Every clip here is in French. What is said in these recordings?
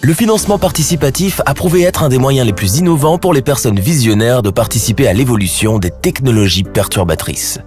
Le financement participatif a prouvé être un des moyens les plus innovants pour les personnes visionnaires de participer à l'évolution des technologies perturbatrices,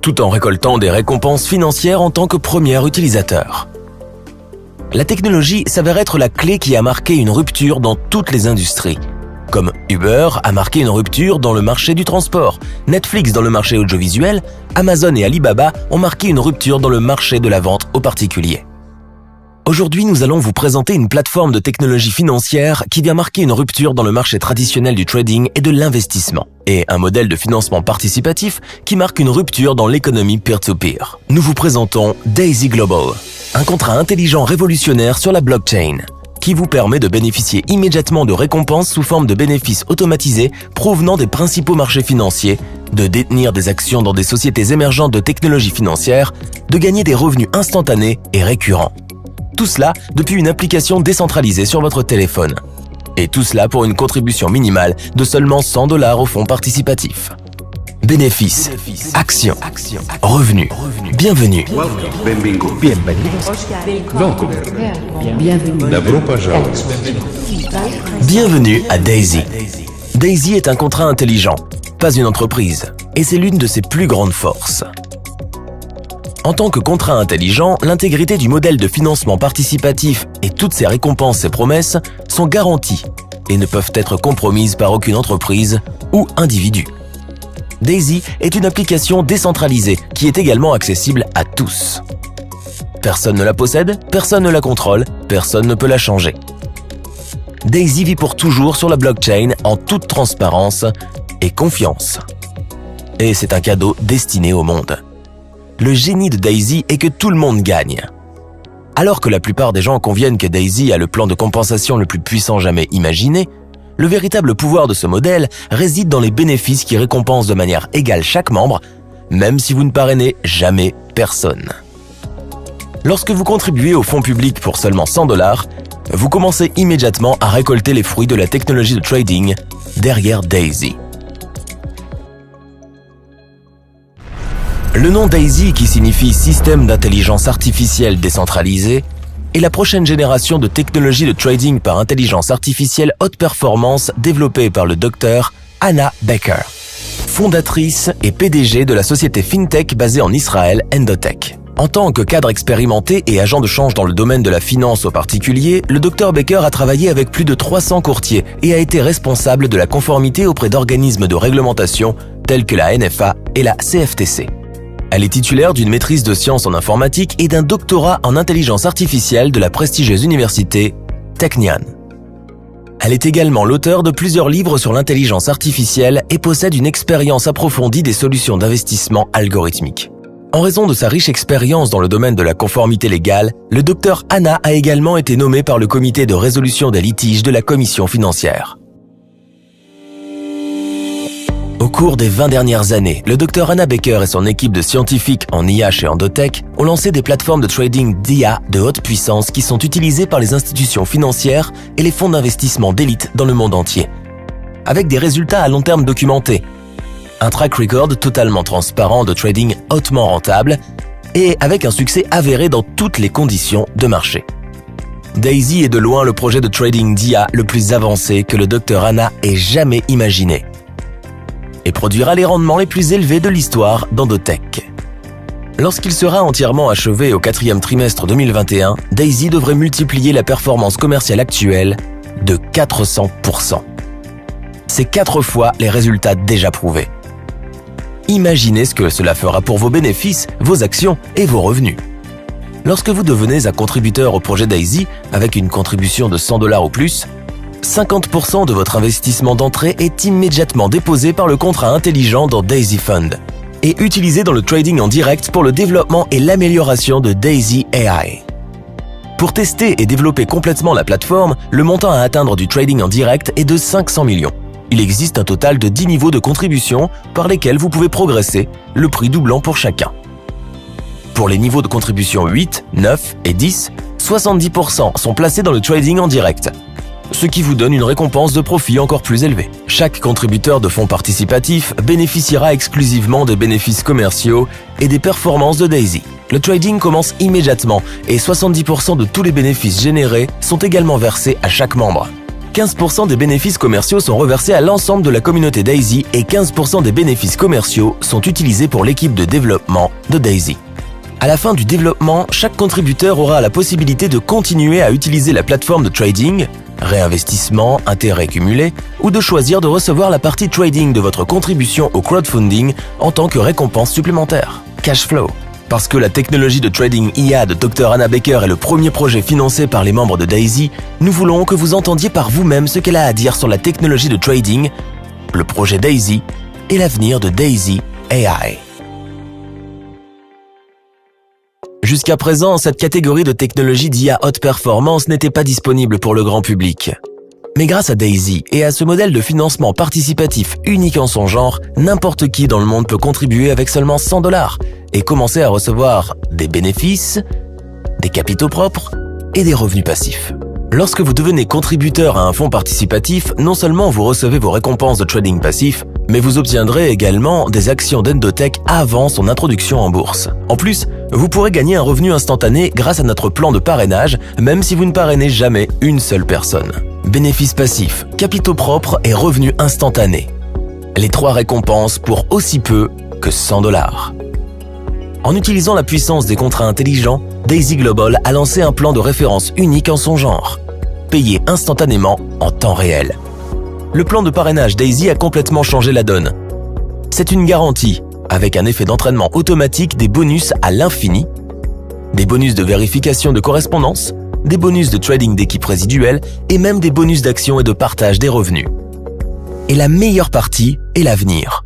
tout en récoltant des récompenses financières en tant que premier utilisateur. La technologie s'avère être la clé qui a marqué une rupture dans toutes les industries, comme Uber a marqué une rupture dans le marché du transport, Netflix dans le marché audiovisuel, Amazon et Alibaba ont marqué une rupture dans le marché de la vente aux particuliers. Aujourd'hui, nous allons vous présenter une plateforme de technologie financière qui vient marquer une rupture dans le marché traditionnel du trading et de l'investissement, et un modèle de financement participatif qui marque une rupture dans l'économie peer-to-peer. Nous vous présentons Daisy Global, un contrat intelligent révolutionnaire sur la blockchain, qui vous permet de bénéficier immédiatement de récompenses sous forme de bénéfices automatisés provenant des principaux marchés financiers, de détenir des actions dans des sociétés émergentes de technologies financières, de gagner des revenus instantanés et récurrents. Tout cela depuis une application décentralisée sur votre téléphone. Et tout cela pour une contribution minimale de seulement $100 au fonds participatif. Bénéfices, actions, revenus. Bienvenue. Bienvenue à Daisy. Daisy est un contrat intelligent, pas une entreprise, et c'est l'une de ses plus grandes forces. En tant que contrat intelligent, l'intégrité du modèle de financement participatif et toutes ses récompenses et promesses sont garanties et ne peuvent être compromises par aucune entreprise ou individu. Daisy est une application décentralisée qui est également accessible à tous. Personne ne la possède, personne ne la contrôle, personne ne peut la changer. Daisy vit pour toujours sur la blockchain en toute transparence et confiance. Et c'est un cadeau destiné au monde. Le génie de Daisy est que tout le monde gagne. Alors que la plupart des gens conviennent que Daisy a le plan de compensation le plus puissant jamais imaginé, le véritable pouvoir de ce modèle réside dans les bénéfices qui récompensent de manière égale chaque membre, même si vous ne parrainez jamais personne. Lorsque vous contribuez au fonds public pour seulement $100, vous commencez immédiatement à récolter les fruits de la technologie de trading derrière Daisy. Le nom Daisy, qui signifie système d'intelligence artificielle décentralisé, est la prochaine génération de technologie de trading par intelligence artificielle haute performance développée par le Dr Hannah Becker, fondatrice et PDG de la société FinTech basée en Israël, Endotech. En tant que cadre expérimenté et agent de change dans le domaine de la finance aux particuliers, le Dr Becker a travaillé avec plus de 300 courtiers et a été responsable de la conformité auprès d'organismes de réglementation tels que la NFA et la CFTC. Elle est titulaire d'une maîtrise de sciences en informatique et d'un doctorat en intelligence artificielle de la prestigieuse université Technion. Elle est également l'auteur de plusieurs livres sur l'intelligence artificielle et possède une expérience approfondie des solutions d'investissement algorithmiques. En raison de sa riche expérience dans le domaine de la conformité légale, le Dr Hannah a également été nommé par le comité de résolution des litiges de la Commission financière. Au cours des 20 dernières années, le Dr Hannah Becker et son équipe de scientifiques en IA chez Endotech ont lancé des plateformes de trading d'IA de haute puissance qui sont utilisées par les institutions financières et les fonds d'investissement d'élite dans le monde entier. Avec des résultats à long terme documentés, un track record totalement transparent de trading hautement rentable et avec un succès avéré dans toutes les conditions de marché. Daisy est de loin le projet de trading d'IA le plus avancé que le Dr Hannah ait jamais imaginé et produira les rendements les plus élevés de l'histoire d'Endotech. Lorsqu'il sera entièrement achevé au 4e trimestre 2021, Daisy devrait multiplier la performance commerciale actuelle de 400%. C'est 4 fois les résultats déjà prouvés. Imaginez ce que cela fera pour vos bénéfices, vos actions et vos revenus. Lorsque vous devenez un contributeur au projet Daisy, avec une contribution de $100 ou plus, 50% de votre investissement d'entrée est immédiatement déposé par le contrat intelligent dans Daisy Fund et utilisé dans le trading en direct pour le développement et l'amélioration de Daisy AI. Pour tester et développer complètement la plateforme, le montant à atteindre du trading en direct est de 500 millions. Il existe un total de 10 niveaux de contribution par lesquels vous pouvez progresser, le prix doublant pour chacun. Pour les niveaux de contribution 8, 9 et 10, 70% sont placés dans le trading en direct, ce qui vous donne une récompense de profit encore plus élevée. Chaque contributeur de fonds participatifs bénéficiera exclusivement des bénéfices commerciaux et des performances de Daisy. Le trading commence immédiatement et 70% de tous les bénéfices générés sont également versés à chaque membre. 15% des bénéfices commerciaux sont reversés à l'ensemble de la communauté Daisy et 15% des bénéfices commerciaux sont utilisés pour l'équipe de développement de Daisy. À la fin du développement, chaque contributeur aura la possibilité de continuer à utiliser la plateforme de trading, réinvestissement, intérêt cumulé, ou de choisir de recevoir la partie trading de votre contribution au crowdfunding en tant que récompense supplémentaire. Cash flow. Parce que la technologie de trading IA de Dr Anna Baker est le premier projet financé par les membres de Daisy, nous voulons que vous entendiez par vous-même ce qu'elle a à dire sur la technologie de trading, le projet Daisy et l'avenir de Daisy AI. Jusqu'à présent, cette catégorie de technologie d'IA haute performance n'était pas disponible pour le grand public. Mais grâce à Daisy et à ce modèle de financement participatif unique en son genre, n'importe qui dans le monde peut contribuer avec seulement $100 et commencer à recevoir des bénéfices, des capitaux propres et des revenus passifs. Lorsque vous devenez contributeur à un fonds participatif, non seulement vous recevez vos récompenses de trading passif, mais vous obtiendrez également des actions d'Endotech avant son introduction en bourse. En plus, vous pourrez gagner un revenu instantané grâce à notre plan de parrainage, même si vous ne parrainez jamais une seule personne. Bénéfices passifs, capitaux propres et revenus instantanés. Les 3 récompenses pour aussi peu que $100. En utilisant la puissance des contrats intelligents, Daisy Global a lancé un plan de référence unique en son genre, payé instantanément en temps réel. Le plan de parrainage Daisy a complètement changé la donne. C'est une garantie, avec un effet d'entraînement automatique des bonus à l'infini, des bonus de vérification de correspondance, des bonus de trading d'équipe résiduelle et même des bonus d'action et de partage des revenus. Et la meilleure partie est l'avenir.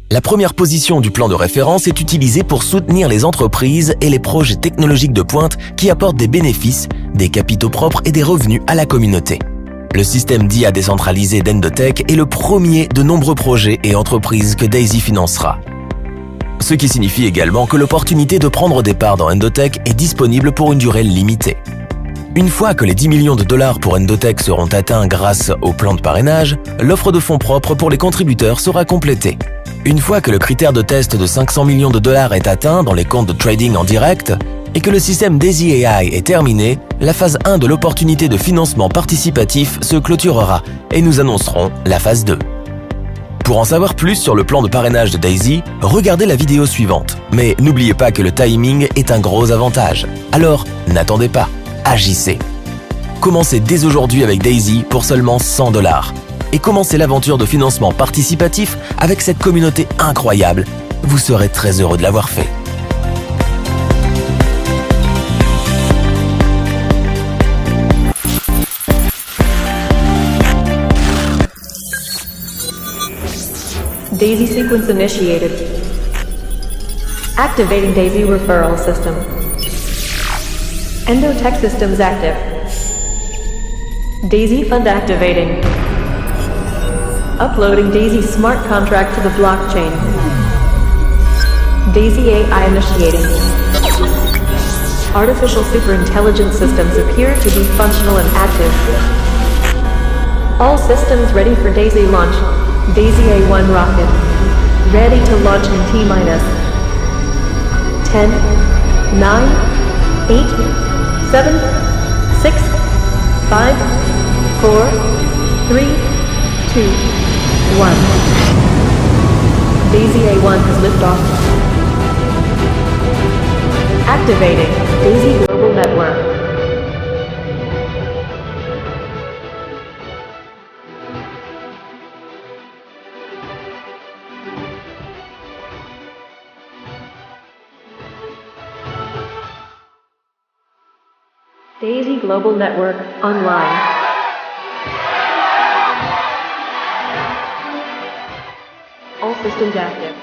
La première position du plan de référence est utilisée pour soutenir les entreprises et les projets technologiques de pointe qui apportent des bénéfices, des capitaux propres et des revenus à la communauté. Le système d'IA décentralisé d'Endotech est le premier de nombreux projets et entreprises que Daisy financera. Ce qui signifie également que l'opportunité de prendre des parts dans Endotech est disponible pour une durée limitée. Une fois que les $10 millions pour Endotech seront atteints grâce au plan de parrainage, l'offre de fonds propres pour les contributeurs sera complétée. Une fois que le critère de test de $500 millions est atteint dans les comptes de trading en direct et que le système Daisy AI est terminé, la phase 1 de l'opportunité de financement participatif se clôturera et nous annoncerons la phase 2. Pour en savoir plus sur le plan de parrainage de Daisy, regardez la vidéo suivante. Mais n'oubliez pas que le timing est un gros avantage. Alors, n'attendez pas, agissez. Commencez dès aujourd'hui avec Daisy pour seulement $100. Et commencez l'aventure de financement participatif avec cette communauté incroyable. Vous serez très heureux de l'avoir fait. Daisy sequence initiated. Activating Daisy referral system. Endotech systems active. Daisy fund activating. Uploading Daisy smart contract to the blockchain. Daisy AI initiating. Artificial superintelligence systems appear to be functional and active. All systems ready for Daisy launch. Daisy A1 rocket. Ready to launch in T-minus 10, 9, 8, 7, 6, 5, 4, 3, 2, 1. Daisy A1 has liftoff. Activating Daisy Global Network. Daisy Global Network online. All systems active.